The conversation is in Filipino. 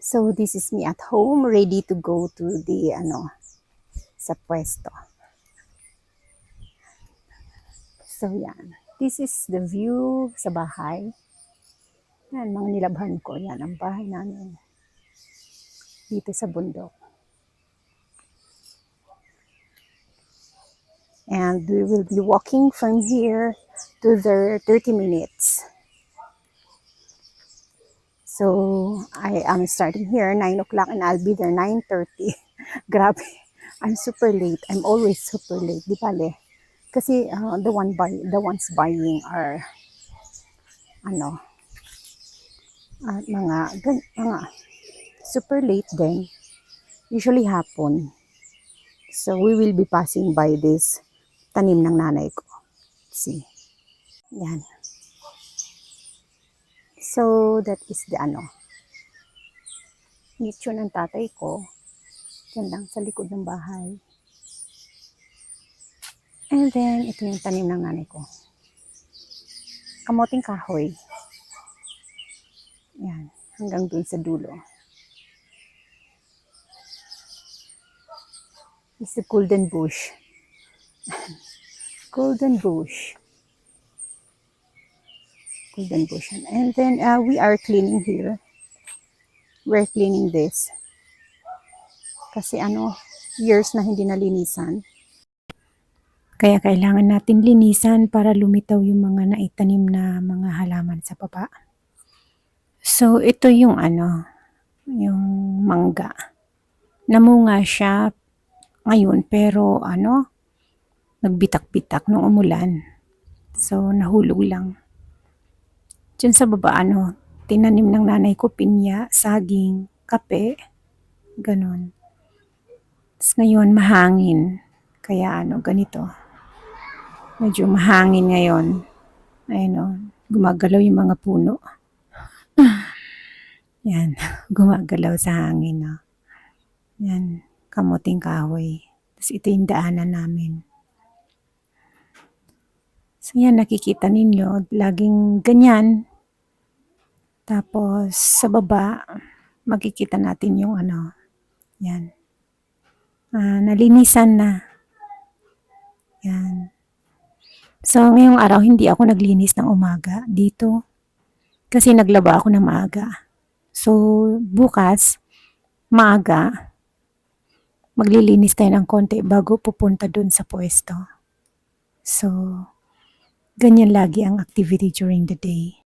So this is me at home, ready to go to the sa pwesto. So yan, this is the view sa bahay. Yan, mga nilabhan ko, yan ang bahay namin dito sa bundok. And we will be walking from here to the 30 minutes. So I am starting here 9 o'clock and I'll be there 9:30. Grabe, I'm super late. I'm always super late. Di pale. Kasi the ones buying are mga super late din. Usually hapon. So we will be passing by this tanim ng nanay ko. See. Yan. So that is the nicho ng tatay ko. Yan lang sa likod ng bahay. And then ito yung tanim ng nanay ko. Kamoting kahoy. Yan, hanggang dun sa dulo. It's the golden bush. Golden bush. Golden bush. And then we are cleaning here. We're cleaning this. Kasi years na hindi nalinisan. Kaya kailangan natin linisan para lumitaw yung mga naitanim na mga halaman sa baba. So ito yung yung mangga. Namunga siya ngayon pero nagbitak-bitak nung umulan. So nahulog lang. Diyan sa baba tinanim ng nanay ko pinya, saging, kape, ganon. Tapos ngayon mahangin. Kaya ganito. Medyo mahangin ngayon. Ayun gumagalaw yung mga puno. Yan, gumagalaw sa hangin. Yan, kamuting kahoy. Tapos ito yung daanan namin. So yan, nakikita ninyo, laging ganyan. Tapos sa baba, makikita natin yung yan. Nalinisan na. Yan. So ngayong araw, hindi ako naglinis ng umaga dito. Kasi naglaba ako ng maaga. So bukas, maaga, maglilinis tayo ng konti bago pupunta dun sa pwesto. So, ganyan lagi ang activity during the day.